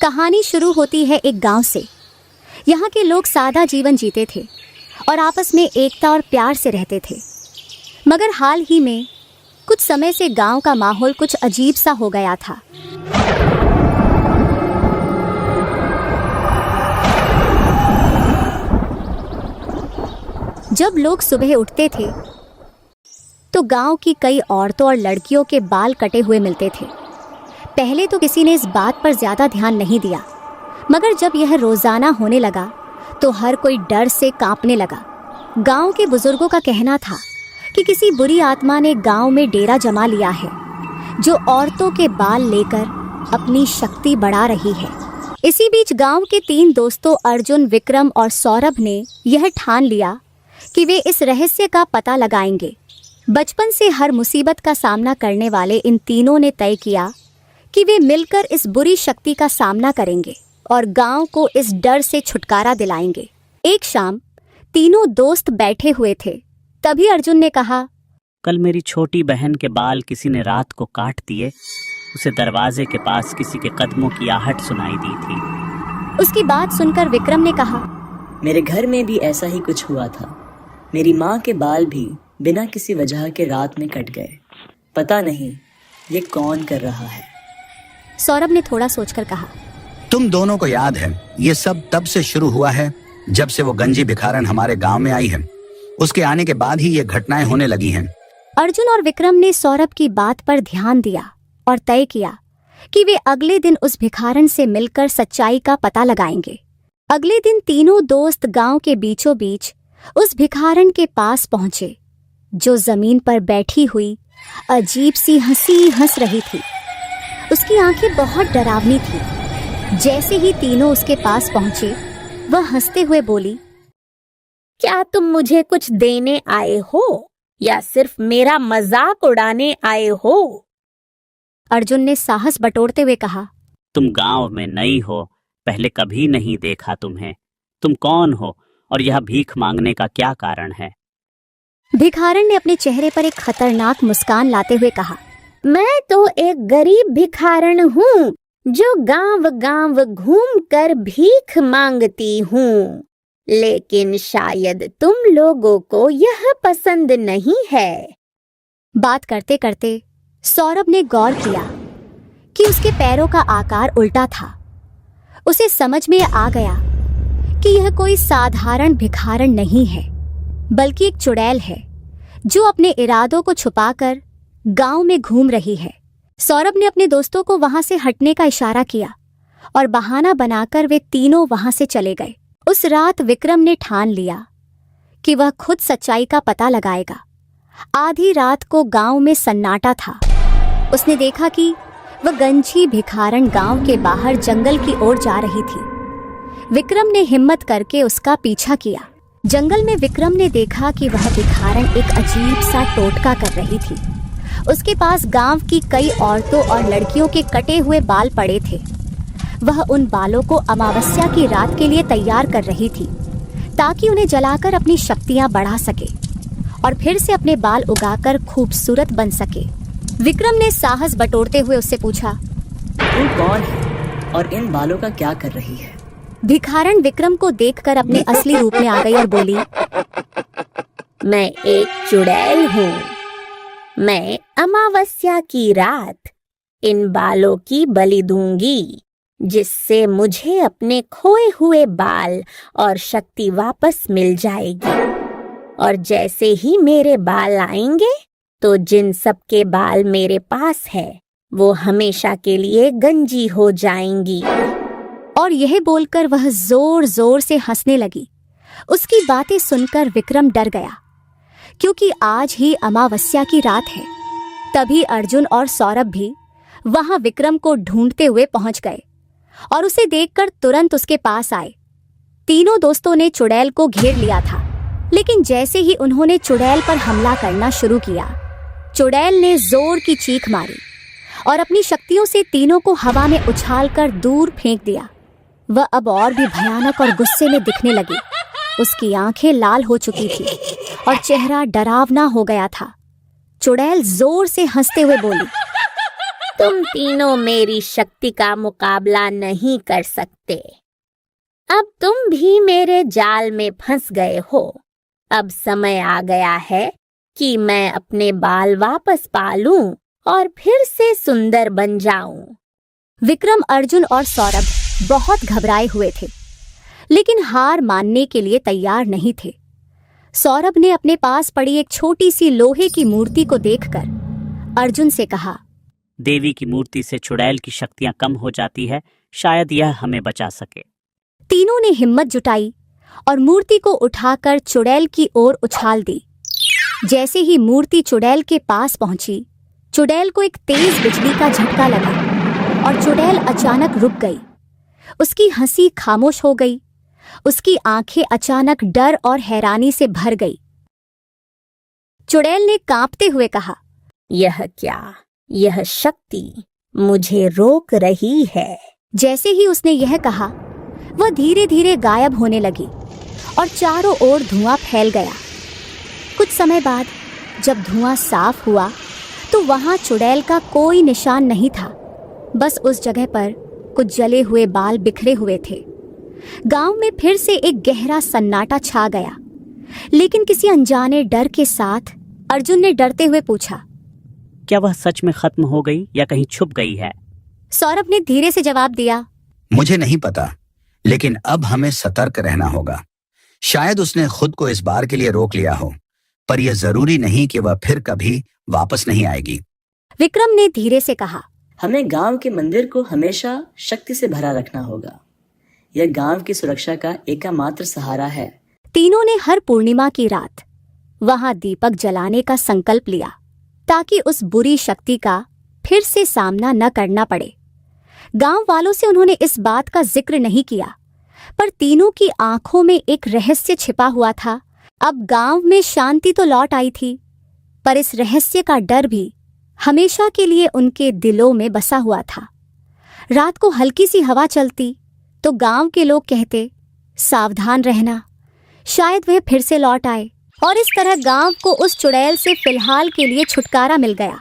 कहानी शुरू होती है एक गांव से। यहाँ के लोग सादा जीवन जीते थे और आपस में एकता और प्यार से रहते थे। मगर हाल ही में कुछ समय से गांव का माहौल कुछ अजीब सा हो गया था। जब लोग सुबह उठते थे तो गांव की कई औरतों और लड़कियों के बाल कटे हुए मिलते थे। पहले तो किसी ने इस बात पर ज्यादा ध्यान नहीं दिया, मगर जब यह रोजाना होने लगा तो हर कोई डर से कांपने लगा। गांव के बुजुर्गों का कहना था कि किसी बुरी आत्मा ने गांव में डेरा जमा लिया है, जो औरतों के बाल लेकर अपनी शक्ति बढ़ा रही है। इसी बीच गांव के 3 दोस्तों अर्जुन, विक्रम और सौरभ ने यह ठान लिया कि वे इस रहस्य का पता लगाएंगे। बचपन से हर मुसीबत का सामना करने वाले इन तीनों ने तय किया कि वे मिलकर इस बुरी शक्ति का सामना करेंगे और गांव को इस डर से छुटकारा दिलाएंगे। एक शाम तीनों दोस्त बैठे हुए थे। तभी अर्जुन ने कहा, कल मेरी छोटी बहन के बाल किसी ने रात को काट दिए। उसे दरवाजे के पास किसी के कदमों की आहट सुनाई दी थी। उसकी बात सुनकर विक्रम ने कहा, मेरे घर में भी ऐसा ही कुछ हुआ था। मेरी माँ के बाल भी बिना किसी वजह के रात में कट गए। पता नहीं ये कौन कर रहा है। सौरभ ने थोड़ा सोचकर कहा, तुम दोनों को याद है ये सब तब से शुरू हुआ है जब से वो गंजी भिखारन हमारे गांव में आई है। उसके आने के बाद ही ये घटनाएं होने लगी हैं। अर्जुन और विक्रम ने सौरभ की बात पर ध्यान दिया और तय किया कि वे अगले दिन उस भिखारन से मिलकर सच्चाई का पता लगाएंगे। अगले दिन तीनों दोस्त गांव के बीचों बीच उस भिखारन के पास पहुंचे, जो जमीन पर बैठी हुई अजीब सी हंसी हंस रही थी। उसकी आंखें बहुत डरावनी थी। जैसे ही तीनों उसके पास पहुंचे, वह हंसते हुए बोली, क्या तुम मुझे कुछ देने आए हो या सिर्फ मेरा मजाक उड़ाने आए हो? अर्जुन ने साहस बटोरते हुए कहा, तुम गांव में नई हो, पहले कभी नहीं देखा तुम्हें। तुम कौन हो और यह भीख मांगने का क्या कारण है? भिखारन ने अपने चेहरे पर एक खतरनाक मुस्कान लाते हुए कहा, मैं तो एक गरीब भिखारन हूँ जो गांव गांव घूमकर भीख मांगती हूँ, लेकिन शायद तुम लोगों को यह पसंद नहीं है। बात करते करते सौरभ ने गौर किया कि उसके पैरों का आकार उल्टा था। उसे समझ में आ गया कि यह कोई साधारण भिखारन नहीं है, बल्कि एक चुड़ैल है जो अपने इरादों को छुपाकर गांव में घूम रही है। सौरभ ने अपने दोस्तों को वहां से हटने का इशारा किया और बहाना बनाकर वे तीनों वहां से चले गए। उस रात विक्रम ने ठान लिया कि वह खुद सच्चाई का पता लगाएगा। आधी रात को गांव में सन्नाटा था। उसने देखा कि वह गंजी भिखारन गांव के बाहर जंगल की ओर जा रही थी। विक्रम ने हिम्मत करके उसका पीछा किया। जंगल में विक्रम ने देखा कि वह भिखारन एक अजीब सा टोटका कर रही थी। उसके पास गांव की कई औरतों और लड़कियों के कटे हुए बाल पड़े थे। वह उन बालों को अमावस्या की रात के लिए तैयार कर रही थी, ताकि उन्हें जलाकर अपनी शक्तियां बढ़ा सके और फिर से अपने बाल उगाकर खूबसूरत बन सके। विक्रम ने साहस बटोरते हुए उससे पूछा, तू कौन है और इन बालों का क्या कर रही है? भिखारन विक्रम को देखकर अपने असली रूप में आ गई और बोली, मैं एक चुड़ैल हूँ। मैं अमावस्या की रात इन बालों की बलि दूंगी, जिससे मुझे अपने खोए हुए बाल और शक्ति वापस मिल जाएगी। और जैसे ही मेरे बाल आएंगे तो जिन सबके बाल मेरे पास है वो हमेशा के लिए गंजी हो जाएंगी। और यह बोलकर वह जोर जोर से हंसने लगी। उसकी बातें सुनकर विक्रम डर गया, क्योंकि आज ही अमावस्या की रात है। तभी अर्जुन और सौरभ भी वहां विक्रम को ढूंढते हुए पहुंच गए और उसे देखकर तुरंत उसके पास आए। तीनों दोस्तों ने चुड़ैल को घेर लिया था, लेकिन जैसे ही उन्होंने चुड़ैल पर हमला करना शुरू किया, चुड़ैल ने जोर की चीख मारी और अपनी शक्तियों से तीनों को हवा में उछालकर दूर फेंक दिया। वह अब और भी भयानक और गुस्से में दिखने लगी। उसकी आंखें लाल हो चुकी थी और चेहरा डरावना हो गया था। चुड़ैल जोर से हंसते हुए बोली, तुम तीनों मेरी शक्ति का मुकाबला नहीं कर सकते। अब तुम भी मेरे जाल में फंस गए हो। अब समय आ गया है कि मैं अपने बाल वापस पालूं और फिर से सुंदर बन जाऊं। विक्रम, अर्जुन और सौरभ बहुत घबराए हुए थे, लेकिन हार मानने के लिए तैयार नहीं थे। सौरभ ने अपने पास पड़ी एक छोटी सी लोहे की मूर्ति को देखकर अर्जुन से कहा, देवी की मूर्ति से चुड़ैल की शक्तियां कम हो जाती है, शायद यह हमें बचा सके। तीनों ने हिम्मत जुटाई और मूर्ति को उठाकर चुड़ैल की ओर उछाल दी। जैसे ही मूर्ति चुड़ैल के पास पहुंची, चुड़ैल को एक तेज बिजली का झटका लगा और चुड़ैल अचानक रुक गई। उसकी हंसी खामोश हो गई। उसकी आंखें अचानक डर और हैरानी से भर गई। चुड़ैल ने कांपते हुए कहा, यह क्या? यह शक्ति मुझे रोक रही है। जैसे ही उसने यह कहा, वह धीरे धीरे गायब होने लगी और चारों ओर धुआं फैल गया। कुछ समय बाद जब धुआं साफ हुआ तो वहां चुड़ैल का कोई निशान नहीं था। बस उस जगह पर कुछ जले हुए बाल बिखरे हुए थे। गांव में फिर से एक गहरा सन्नाटा छा गया, लेकिन किसी अनजाने डर के साथ अर्जुन ने डरते हुए पूछा, क्या वह सच में खत्म हो गई या कहीं छुप गई है? सौरभ ने धीरे से जवाब दिया, मुझे नहीं पता, लेकिन अब हमें सतर्क रहना होगा। शायद उसने खुद को इस बार के लिए रोक लिया हो, पर यह जरूरी नहीं कि वह फिर कभी वापस नहीं आएगी। विक्रम ने धीरे से कहा, हमें गांव के मंदिर को हमेशा शक्ति से भरा रखना होगा। यह गांव की सुरक्षा का एकमात्र सहारा है। तीनों ने हर पूर्णिमा की रात वहां दीपक जलाने का संकल्प लिया, ताकि उस बुरी शक्ति का फिर से सामना न करना पड़े। गांव वालों से उन्होंने इस बात का जिक्र नहीं किया, पर तीनों की आंखों में एक रहस्य छिपा हुआ था। अब गांव में शांति तो लौट आई थी, पर इस रहस्य का डर भी हमेशा के लिए उनके दिलों में बसा हुआ था। रात को हल्की सी हवा चलती तो गांव के लोग कहते, सावधान रहना, शायद वह फिर से लौट आए। और इस तरह गांव को उस चुड़ैल से फिलहाल के लिए छुटकारा मिल गया।